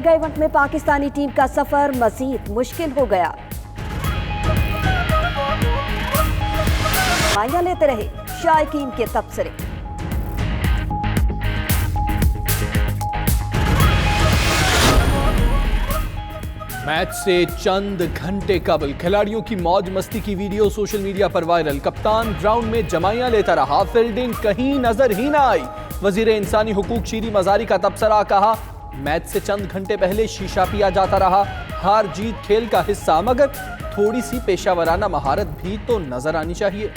Mega event में Pakistani team का सफर मजीद मुश्किल हो गया। माइया लेते रहे शायकीन के तबसरे। मैच से चंद घंटे कबल खिलाड़ियों की मौज मस्ती की वीडियो सोशल मीडिया पर वायरल। कप्तान ग्राउंड में जमाइयां लेता रहा, फील्डिंग कहीं नजर ही ना आई। वजीर इंसानी हुकूक शीरी मजारी का तबसरा, कहा मैच से चंद घंटे पहले शीशा पिया जाता रहा। हार जीत खेल का हिस्सा, मगर थोड़ी सी पेशावराना महारत भी तो नजर आनी चाहिए।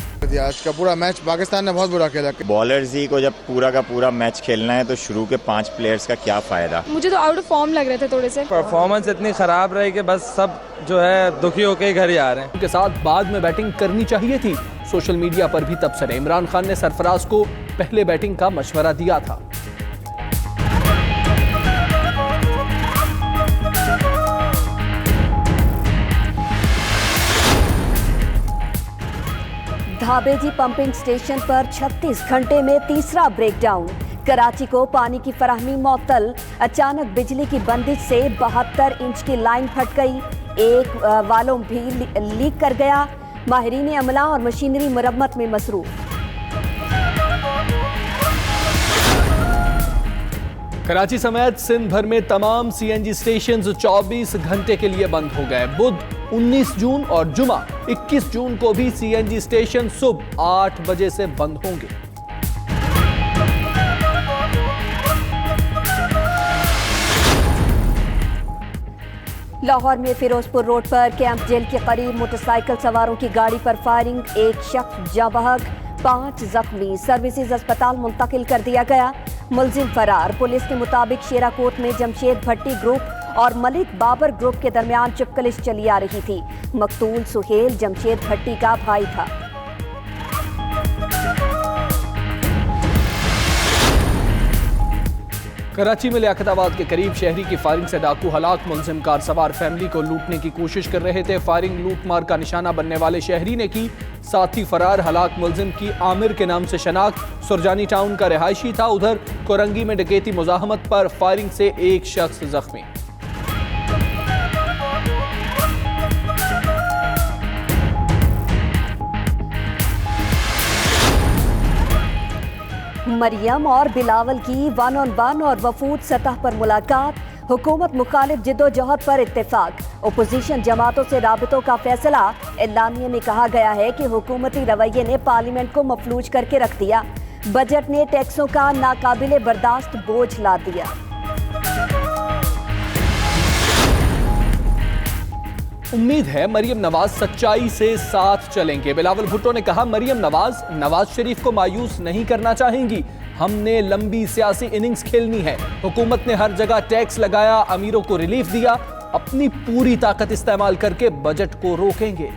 आज का पूरा मैच पाकिस्तान ने बहुत बुरा खेला। बॉलर्स ही को जब पूरा का पूरा मैच खेलना है तो शुरू के 5 प्लेयर्स का क्या फायदा। मुझे तो आउट ऑफ फॉर्म लग रहे थे थोड़े से। परफॉर्मेंस इतनी खराब रही कि बस सब जो है दुखी होकर घर ही आ रहे हैं। उनके साथ बाद में बैटिंग करनी चाहिए थी। सोशल मीडिया पर भी तबसरे। इमरान खान ने सरफराज को पहले बैटिंग का मशवरा दिया था। धाबेजी पंपिंग स्टेशन पर 36 घंटे में तीसरा ब्रेकडाउन। कराची को पानी की फराहमी मुअत्तल। अचानक बिजली की बंदिश से 72 इंच की लाइन फट गई। एक वाल्व भी लीक कर गया। माहिरीन अमला और मशीनरी मरम्मत में मसरूफ। कराची समेत सिंध भर में तमाम सीएनजी स्टेशंस 24 घंटे के लिए बंद हो गए। बुध 19 जून और जुमा 21 जून को भी सीएनजी स्टेशन सुबह 8 बजे से बंद होंगे। लाहौर में फिरोजपुर रोड पर कैंप जेल के करीब मोटरसाइकिल सवारों की गाड़ी पर फायरिंग। एक शख्स जाँ बहक, 5 जख्मी। सर्विसेज अस्पताल मुंतकिल कर दिया गया। मुलजिम फरार। पुलिस के मुताबिक शेराकोट में जमशेद भट्टी ग्रुप और मलिक बाबर ग्रुप के दरमियान चिपकलिश चली आ रही थी। मकतूल सुहेल जमशेद भट्टी का भाई था। कराची में लियाकताबाद के करीब शहरी की फायरिंग से डाकू हलाक। मुलजिम कार सवार फैमिली को लूटने की कोशिश कर रहे थे। फायरिंग लूटमार का निशाना बनने वाले शहरी ने की। साथी फरार। हलाक मुलजिम की आमिर के नाम से शनाख्त सुरजानी टाउन का रिहायशी था। उधर कोरंगी में डकैती मुजाहमत पर फायरिंग से एक शख्स जख्मी। मरियम और बिलावल की 1-on-1 और वफूद सतह पर मुलाकात। हुकूमत मुखालिफ जिद्दोजहद पर इत्तेफाक। ओपोजिशन जमातों से राबितों का फैसला। एलानिये में कहा गया है कि हुकूमती रवैये ने पार्लियामेंट को मफलूज करके रख दिया। बजट ने टैक्सों का नाकाबिले बर्दाश्त बोझ ला दिया। उम्मीद है मरियम नवाज सच्चाई से साथ चलेंगे। बिलावल भुट्टो ने कहा मरियम नवाज शरीफ को मायूस नहीं करना चाहेंगी। हमने लंबी सियासी इनिंग्स खेलनी है। हुकूमत ने हर जगह टैक्स लगाया, अमीरों को रिलीफ दिया। अपनी पूरी ताकत इस्तेमाल करके बजट को रोकेंगे।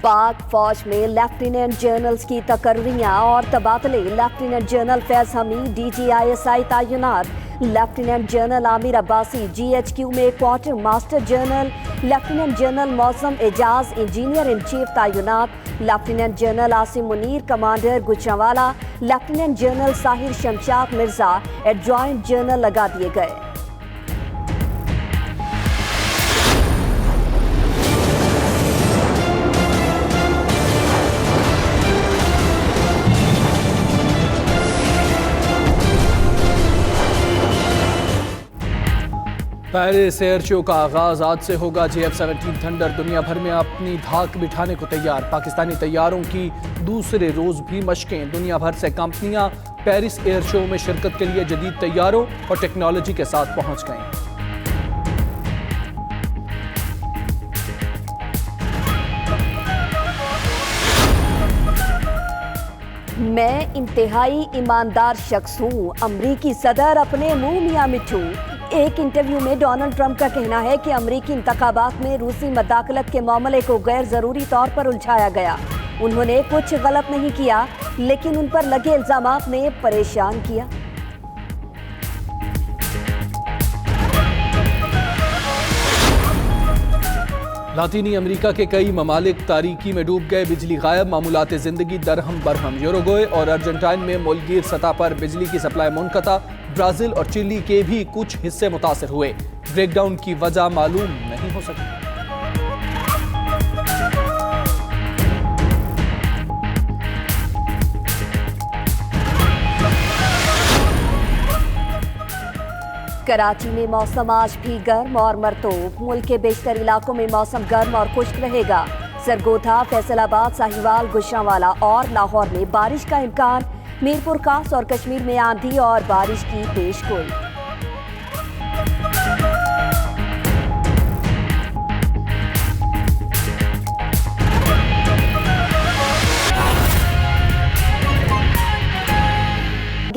पाक फौज में लेफ्टिनेंट जनरल्स की तकर्रियां और तबादले। Lieutenant general Faiz Hamid DGISI तैनात। Lieutenant general Aamir Abbasi GHQ में quarter master general. Lieutenant general मौसम एजाज इंजीनियर इन चीफ तैनात। Lieutenant general Asim Munir commander Gujranwala. Lieutenant general Sahir Shamshad Mirza adjoint general लगा दिए गए। पेरिस एयर शो का आगाज आज से होगा। JF-17 थंडर दुनिया भर में अपनी धाक बिठाने को तैयार। पाकिस्तानी तैयारों की दूसरे रोज भी मशकें। दुनिया भर से कंपनियां पेरिस एयर शो में शिरकत के लिए जदीद तैयारों और टेक्नोलॉजी के साथ पहुंच गईं। मैं इंतहाई ईमानदार शख्स हूँ। अमरीकी सदर अपने मुंह मियां मिठू। एक इंटरव्यू में डोनाल्ड ट्रंप का कहना है कि अमरीकी इंतखाबात में रूसी मदाखलत के मामले को गैर जरूरी तौर पर उलझाया गया। उन्होंने कुछ गलत नहीं किया, लेकिन उन पर लगे इल्जामात ने परेशान किया। लातीनी अमेरिका के कई ममालिक तारीकी में डूब गए, बिजली गायब, मामूलात जिंदगी दरहम बरहम। यूरुग्वे और अर्जेंटाइन में मुल्कगीर सतह पर बिजली की सप्लाई मुनक़ता। ब्राजील और चिली के भी कुछ हिस्से मुतासर हुए। ब्रेकडाउन की वजह मालूम नहीं हो सकी। कराची में मौसम आज भी गर्म और मरतूब। मुल्क के बेशतर इलाकों में मौसम गर्म और खुश्क रहेगा। सरगोधा, फैसलाबाद, साहिवाल, गुजरांवाला और लाहौर में बारिश का इम्कान। मीरपुर खास और कश्मीर में आंधी और बारिश की पेशगोई।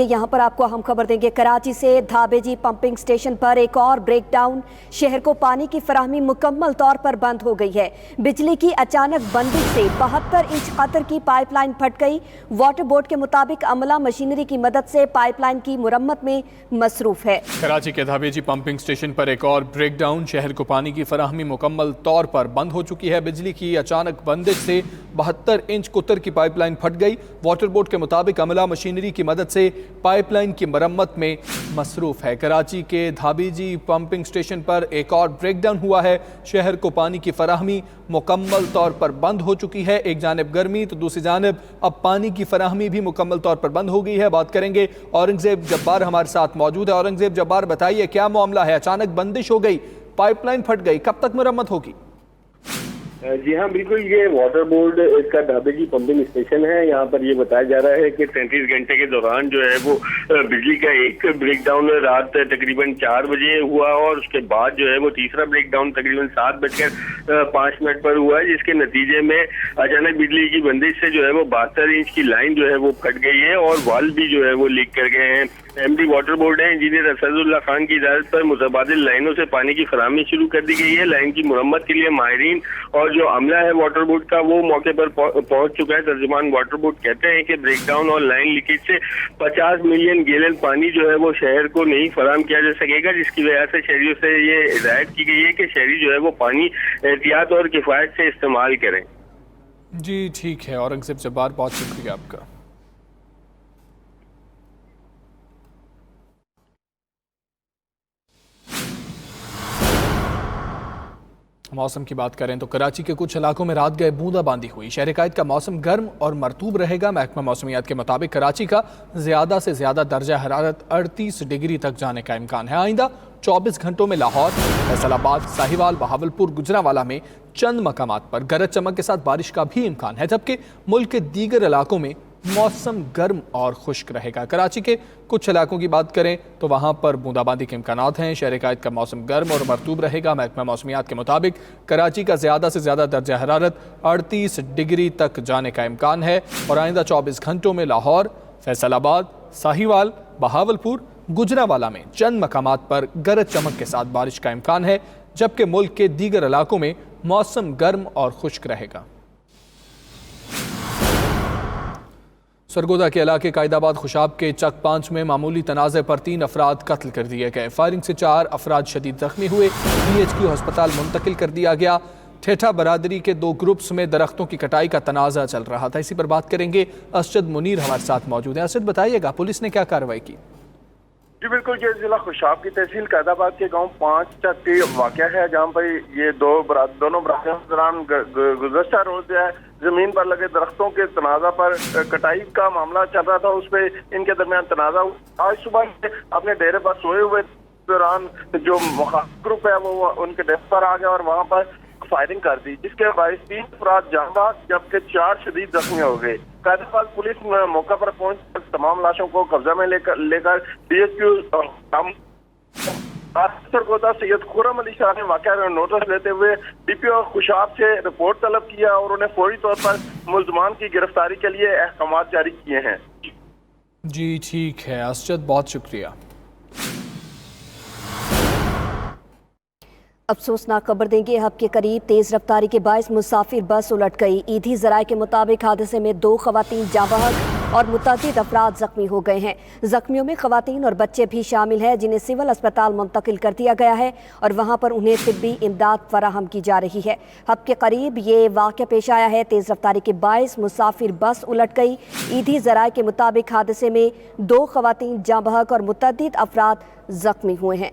यहाँ पर आपको हम खबर देंगे। कराची से धाबेजी पंपिंग स्टेशन पर एक और ब्रेकडाउन। शहर को पानी की फराहमी मुकम्मल तौर पर बंद हो गई है। बिजली की अचानक बंदिश से 72 इंच कतर की पाइपलाइन फट गई। वाटर बोर्ड के मुताबिक अमला मशीनरी की मदद से पाइपलाइन की मुरम्मत में मसरूफ है। कराची के धाबेजी पंपिंग स्टेशन पर एक और ब्रेकडाउन। शहर को पानी की फराहमी मुकम्मल तौर पर बंद हो चुकी है। बिजली की अचानक बंदिश से 72 इंच कुतर की पाइपलाइन फट गई। वाटर बोर्ड के मुताबिक अमला मशीनरी की मदद से पाइपलाइन की मरम्मत में मसरूफ है। कराची के धाबेजी पंपिंग स्टेशन पर एक और ब्रेकडाउन हुआ है। शहर को पानी की फराहमी मुकम्मल तौर पर बंद हो चुकी है। एक जानिब गर्मी तो दूसरी जानिब अब पानी की फराहमी भी मुकम्मल तौर पर बंद हो गई है। बात करेंगे औरंगजेब जब्बार हमारे साथ मौजूद है। औरंगजेब जब्बार, बताइए क्या मामला है? अचानक बंदिश हो गई, पाइपलाइन फट गई, कब तक मरम्मत होगी? जी हाँ, बिल्कुल। ये वाटर बोर्ड इसका धाबेजी पंपिंग स्टेशन है। यहाँ पर ये बताया जा रहा है कि 33 घंटे के दौरान जो है वो बिजली का एक ब्रेकडाउन रात तकरीबन 4 बजे हुआ और उसके बाद जो है वो तीसरा ब्रेकडाउन तकरीबन 7:05 पर हुआ है, जिसके नतीजे में अचानक बिजली की बंदिश से जो है वो 72 इंच की लाइन जो है वो फट गई है और वाल्व भी जो है वो लीक कर गए हैं। एमडी वाटर बोर्ड है इंजीनियर असदुल्ला खान की हिदायत पर मुतबादिल लाइनों से पानी की फराहमी शुरू कर दी गई है। लाइन की मुरम्मत के लिए माहिरीन और जो अमला है वाटर बोर्ड का वो मौके पर पहुंच चुका है। तर्जुमान वाटर बोर्ड कहते हैं कि ब्रेकडाउन और लाइन लीकेज से 50 मिलियन गैलन पानी जो है वो शहर को नहीं फराहम किया जा सकेगा, जिसकी वजह से शहरियों से ये हिदायत की गई है कि शहरी जो है वो पानी एहतियात और किफायत से इस्तेमाल करें। जी ठीक है औरंगजेब जब्बार, बहुत शुक्रिया आपका। मौसम की बात करें तो कराची के कुछ इलाकों में रात गए बूंदाबांदी हुई। शहर कायद का मौसम गर्म और मरतूब रहेगा। महकमा मौसमियात के मुताबिक कराची का ज़्यादा से ज़्यादा दर्जा हरारत 38 डिग्री तक जाने का इम्कान है। आइंदा 24 घंटों में लाहौर, फैसलाबाद, साहिवाल, बहावलपुर, गुजरांवाला में चंद मकामात पर गरज चमक के साथ बारिश का भी इम्कान है, जबकि मुल्क के दीगर इलाकों में मौसम गर्म और खुश्क रहेगा। कराची के कुछ इलाकों की बात करें तो वहां पर बूंदाबांदी के इम्कानात हैं। शहर कायद का मौसम गर्म और मरतूब रहेगा। महकमा मौसमियात के मुताबिक कराची का ज़्यादा से ज़्यादा दर्जा हरारत 38 डिग्री तक जाने का इम्कान है और आइंदा 24 घंटों में लाहौर, फैसलाबाद, साहिवाल, बहावलपुर, गुजरांवाला में चंद मकामात पर गरज चमक के साथ बारिश का इम्कान है, जबकि मुल्क के दीगर इलाकों में मौसम गर्म और खुश्क रहेगा। सरगोदा के इलाके कायदाबाद खुशाब के चक 5 में मामूली तनाज़े पर 3 अफराद कत्ल कर दिए गए। फायरिंग से 4 अफराद शदीद जख्मी हुए। PHQ अस्पताल मुंतकिल कर दिया गया। ठेठा बरादरी के 2 ग्रुप्स में दरख्तों की कटाई का तनाज़ा चल रहा था। इसी पर बात करेंगे। असद मुनीर हमारे साथ मौजूद है। असद, बताइएगा पुलिस ने क्या कार्रवाई की? जी बिल्कुल, ये जिला खुशाब की तहसील कायदाबाद के गांव 5 चक के वाक़या है, जहां पर ये दोनों बरादरों के दौरान गुज़श्ता रोज है जमीन पर लगे दरख्तों के तनाज़ा पर कटाई का मामला चल रहा था। उस पर इनके दरमियान तनाज़ा। आज सुबह अपने डेरे पर सोए हुए दौरान जो मुखालिफ ग्रुप है वो उनके डेरे पर आ गया और वहाँ पर फायरिंग कर दी, जिसके बायस 3 अफराद जान बाज जबकि 4 शदीद जख्मी हो गए। कायदाबाद पुलिस मौका पर पहुंच तमाम लाशों को कब्जा में लेकर DHQ सरगोदा सैयद खुर्रम अली शाह ने वाक़या में नोटिस लेते हुए DPO खुशाब से रिपोर्ट तलब किया और उन्हें फौरी तौर पर मुल्ज़मान की गिरफ्तारी के लिए अहकाम जारी किए हैं। जी ठीक है असद, बहुत शुक्रिया। अफसोसनाक खबर देंगे। हब के करीब तेज रफ्तारी के बायस मुसाफिर बस उलट गई। ईदी जराये के मुताबिक हादसे में 2 खवातीन जाँ बहक, और मुतअद्दिद अफराद जख्मी हो गए हैं। जख्मियों में खवातीन और बच्चे भी शामिल हैं, जिन्हें सिविल अस्पताल मुंतकिल कर दिया गया है और वहां पर उन्हें तिब्बी इमदाद फराहम की जा रही है। हब के करीब ये वाक़या पेश आया है। तेज़ रफ्तारी के बायस मुसाफिर बस उलट गई। ईदी ज़राए के मुताबिक हादसे में 2 खवातीन जाँ बहक और मुतअद्दिद अफराद जख्मी हुए हैं।